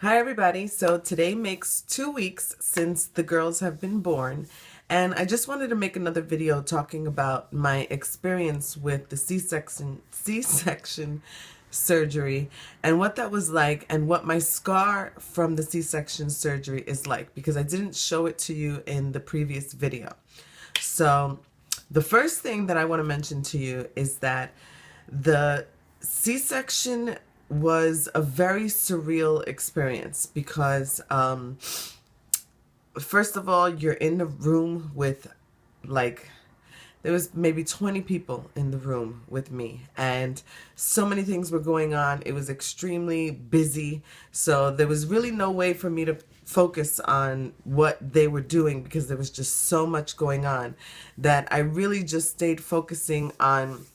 Hi everybody. So today makes 2 weeks since the girls have been born, and I just wanted to make another video talking about my experience with the C-section surgery and what that was like and what my scar from the C-section surgery is like, because I didn't show it to you in the previous video. So the first thing that I want to mention to you is that the C-section was a very surreal experience because first of all, you're in the room with, like, there was maybe 20 people in the room with me, and so many things were going on. It was extremely busy, so there was really no way for me to focus on what they were doing because there was just so much going on that I really just stayed focusing on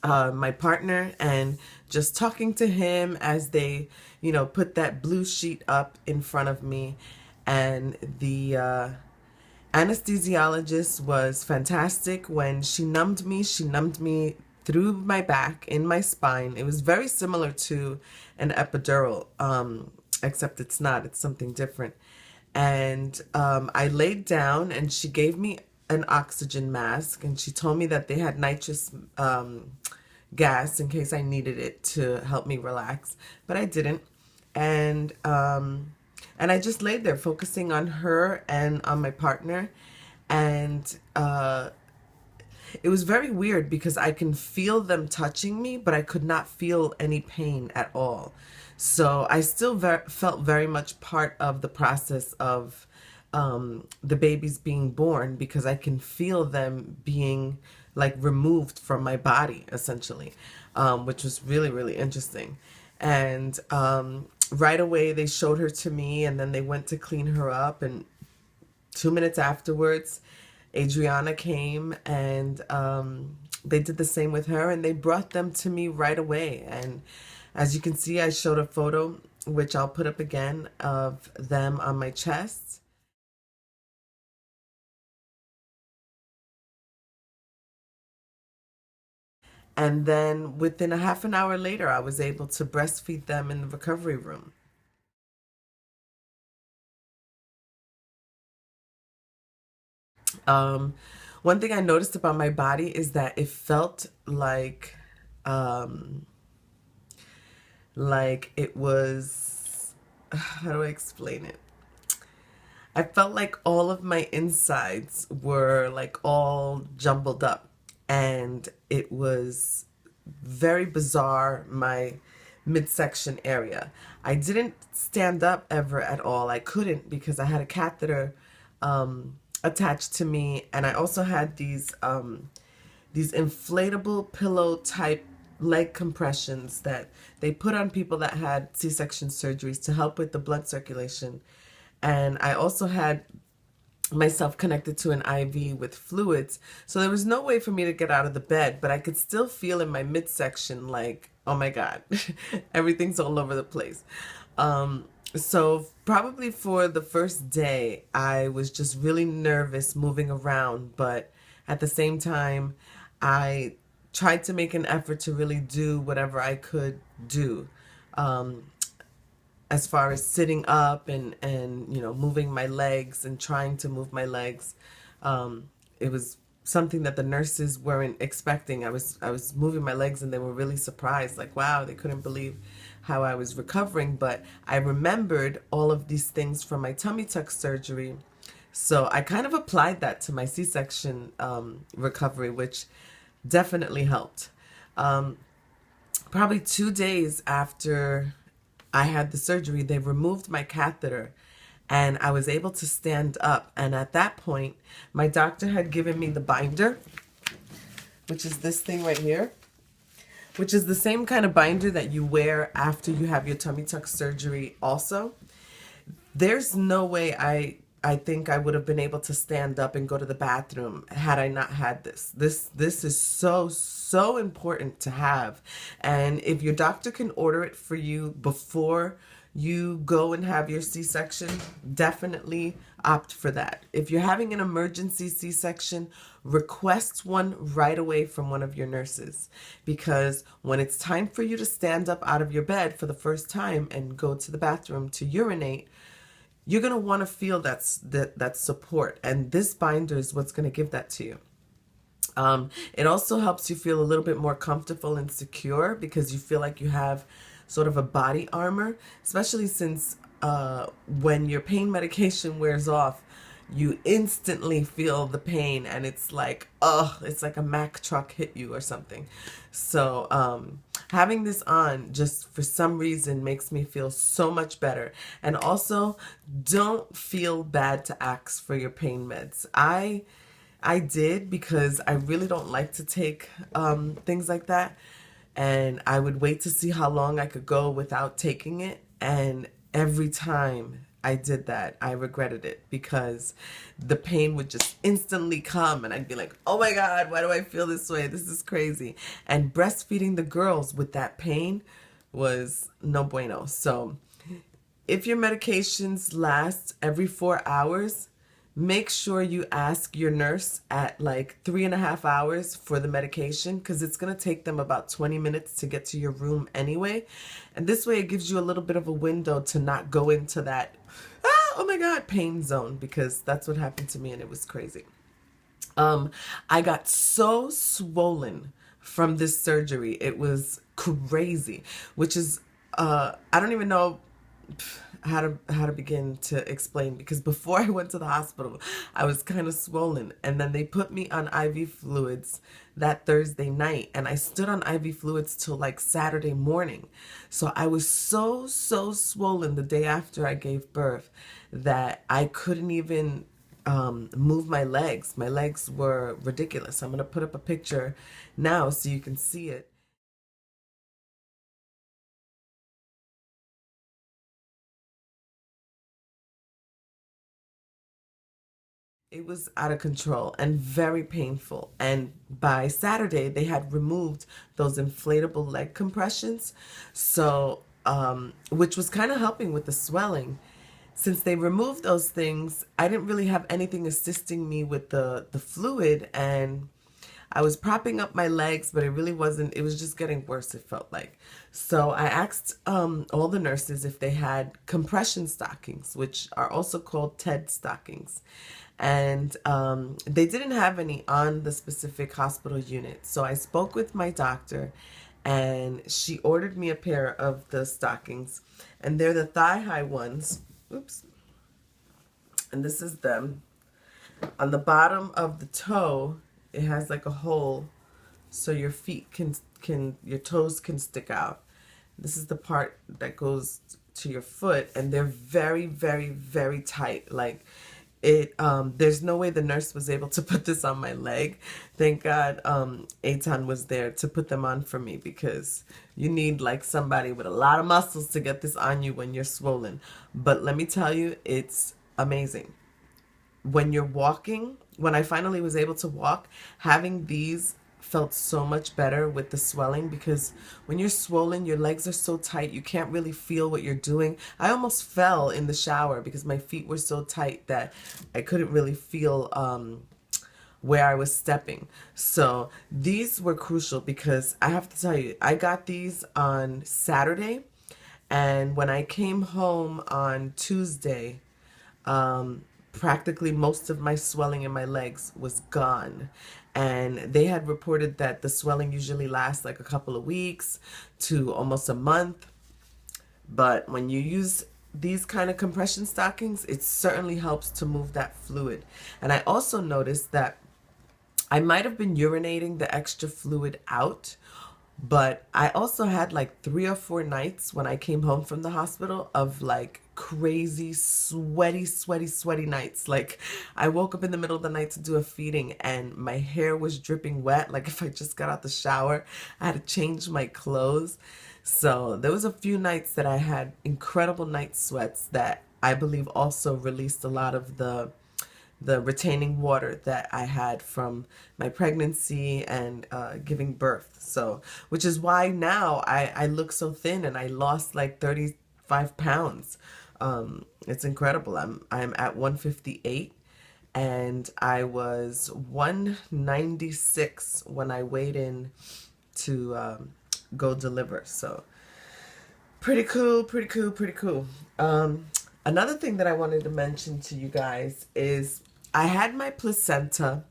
my partner and just talking to him as they, put that blue sheet up in front of me. And the anesthesiologist was fantastic. When she numbed me through my back, in my spine. It was very similar to an epidural, except it's not. It's something different. And I laid down and she gave me an oxygen mask, and she told me that they had nitrous gas in case I needed it to help me relax, but I didn't. And I just laid there focusing on her and on my partner, and it was very weird because I can feel them touching me, but I could not feel any pain at all. So I still felt very much part of the process of the babies being born, because I can feel them being like removed from my body essentially, which was really, really interesting. And right away they showed her to me, and then they went to clean her up, and 2 minutes afterwards Adriana came, and they did the same with her, and they brought them to me right away. And as you can see, I showed a photo, which I'll put up again, of them on my chest. And then within a half an hour later, I was able to breastfeed them in the recovery room. Um, One thing I noticed about my body is that it felt um, like it was, how do I explain it? I felt like all of my insides were like all jumbled up, and it was very bizarre, my midsection area. I didn't stand up ever at all. I couldn't because I had a catheter attached to me, and I also had these inflatable pillow type leg compressions that they put on people that had C-section surgeries to help with the blood circulation. And I also had myself connected to an IV with fluids. So there was no way for me to get out of the bed, but I could still feel in my midsection like, oh my God, everything's all over the place. So probably for the first day, I was just really nervous moving around, but at the same time, I tried to make an effort to really do whatever I could do. As far as sitting up and moving my legs and trying to move my legs. It was something that the nurses weren't expecting. I was moving my legs, and they were really surprised, like, wow, they couldn't believe how I was recovering. But I remembered all of these things from my tummy tuck surgery, so I kind of applied that to my C-section recovery, which definitely helped. Probably 2 days after I had the surgery, they removed my catheter, and I was able to stand up. And at that point, my doctor had given me the binder, which is this thing right here, which is the same kind of binder that you wear after you have your tummy tuck surgery also. There's no way I I think I would have been able to stand up and go to the bathroom had I not had this. This is so important to have. And if your doctor can order it for you before you go and have your C-section, definitely opt for that. If you're having an emergency C-section, request one right away from one of your nurses, because when it's time for you to stand up out of your bed for the first time and go to the bathroom to urinate, you're going to want to feel that support, and this binder is what's going to give that to you. It also helps you feel a little bit more comfortable and secure because you feel like you have sort of a body armor, especially since when your pain medication wears off, you instantly feel the pain, and it's like, oh, it's like a Mack truck hit you or something. So having this on just for some reason makes me feel so much better. And also, don't feel bad to ask for your pain meds. I did, because I really don't like to take things like that. And I would wait to see how long I could go without taking it. And every time I did that, I regretted it, because the pain would just instantly come and I'd be like, oh my God, why do I feel this way? This is crazy. And breastfeeding the girls with that pain was no bueno. So if your medications last every 4 hours, make sure you ask your nurse at like 3.5 hours for the medication, because it's going to take them about 20 minutes to get to your room anyway. And this way it gives you a little bit of a window to not go into that, oh my God, pain zone, because that's what happened to me and it was crazy. I got so swollen from this surgery. It was crazy, which is, I don't even know how to begin to explain, because before I went to the hospital I was kind of swollen, and then they put me on IV fluids that Thursday night, and I stood on IV fluids till like Saturday morning. So I was so swollen the day after I gave birth that I couldn't even move my legs. My legs were ridiculous. I'm going to put up a picture now so you can see it. It was out of control and very painful. And by Saturday, they had removed those inflatable leg compressions. So, which was kind of helping with the swelling. Since they removed those things, I didn't really have anything assisting me with the fluid. And I was propping up my legs, but it really wasn't, it was just getting worse, it felt like. So I asked all the nurses if they had compression stockings, which are also called TED stockings. And they didn't have any on the specific hospital unit. So I spoke with my doctor, and she ordered me a pair of the stockings. And they're the thigh-high ones. Oops. And this is them. On the bottom of the toe, it has like a hole so your feet can your toes can stick out. This is the part that goes to your foot, and they're very tight. Like it there's no way the nurse was able to put this on my leg. Thank God Aton was there to put them on for me, because you need like somebody with a lot of muscles to get this on you when you're swollen. But let me tell you, it's amazing. When you're walking, when I finally was able to walk, having these felt so much better with the swelling, because when you're swollen, your legs are so tight, you can't really feel what you're doing. I almost fell in the shower because my feet were so tight that I couldn't really feel where I was stepping. So these were crucial, because I have to tell you, I got these on Saturday, and when I came home on Tuesday, practically most of my swelling in my legs was gone. And they had reported that the swelling usually lasts like a couple of weeks to almost a month. But when you use these kind of compression stockings, it certainly helps to move that fluid. And I also noticed that I might have been urinating the extra fluid out, but I also had like 3 or 4 nights when I came home from the hospital of like crazy sweaty nights. Like I woke up in the middle of the night to do a feeding, and my hair was dripping wet. Like if I just got out the shower, I had to change my clothes. So there was a few nights that I had incredible night sweats that I believe also released a lot of the retaining water that I had from my pregnancy and giving birth. So, which is why now I look so thin, and I lost like 35 pounds. It's incredible. I'm at 158, and I was 196 when I weighed in to go deliver. So pretty cool, pretty cool, pretty cool. Another thing that I wanted to mention to you guys is I had my placenta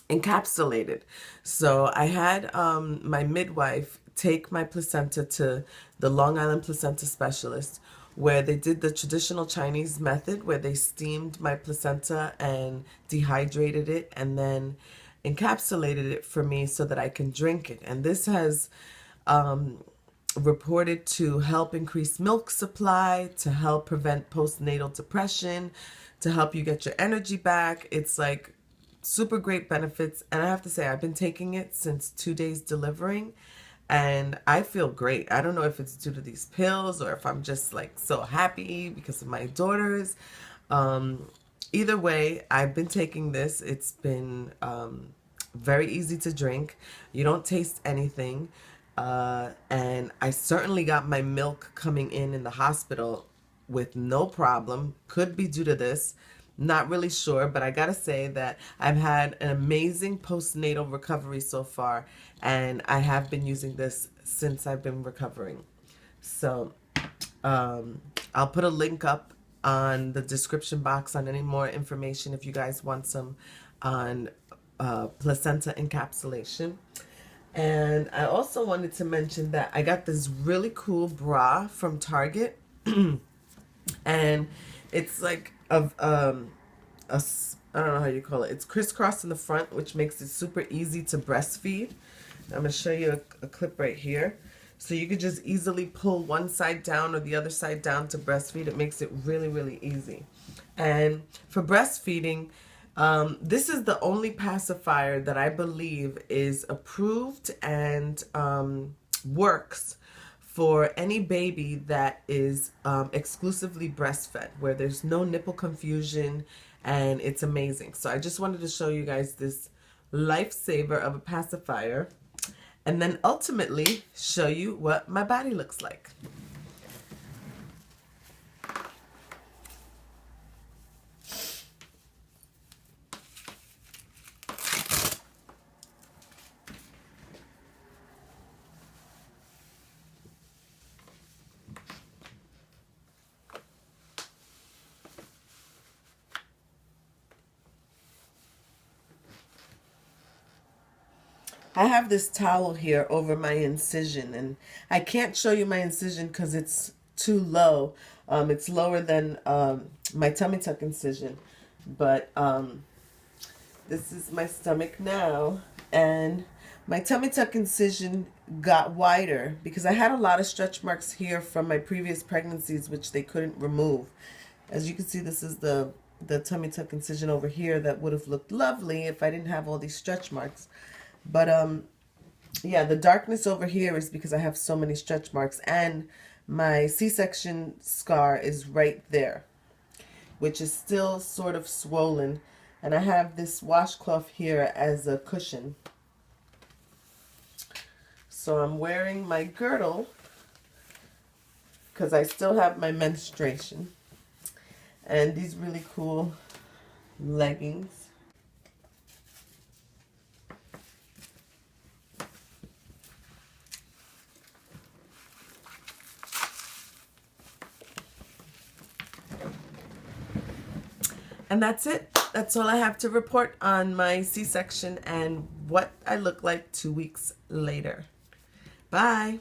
encapsulated. So I had my midwife take my placenta to the Long Island placenta specialist, where they did the traditional Chinese method where they steamed my placenta and dehydrated it and then encapsulated it for me so that I can drink it. And this has reported to help increase milk supply, to help prevent postnatal depression, to help you get your energy back. It's like super great benefits. And I have to say, I've been taking it since 2 days delivering, and I feel great. I don't know if it's due to these pills or if I'm just like so happy because of my daughters. Either way, I've been taking this. It's been very easy to drink. You don't taste anything. And I certainly got my milk coming in the hospital with no problem. Could be due to this. Not really sure, but I gotta say that I've had an amazing postnatal recovery so far, and I have been using this since I've been recovering. So I'll put a link up on the description box on any more information if you guys want some on placenta encapsulation. And I also wanted to mention that I got this really cool bra from Target, and it's like I don't know how you call it. It's crisscross in the front, which makes it super easy to breastfeed. I'm gonna show you a clip right here. So you could just easily pull one side down or the other side down to breastfeed. It makes it really, really easy. And for breastfeeding, this is the only pacifier that I believe is approved and works for any baby that is exclusively breastfed, where there's no nipple confusion, and it's amazing. So I just wanted to show you guys this lifesaver of a pacifier, and then ultimately show you what my body looks like. I have this towel here over my incision, and I can't show you my incision because it's too low. It's lower than my tummy tuck incision, but this is my stomach now, and my tummy tuck incision got wider because I had a lot of stretch marks here from my previous pregnancies, which they couldn't remove. As you can see, this is the tummy tuck incision over here that would have looked lovely if I didn't have all these stretch marks. But yeah, the darkness over here is because I have so many stretch marks, and my C-section scar is right there, which is still sort of swollen, and I have this washcloth here as a cushion. So I'm wearing my girdle because I still have my menstruation, and these really cool leggings. And that's it. That's all I have to report on my C-section and what I look like 2 weeks later. Bye.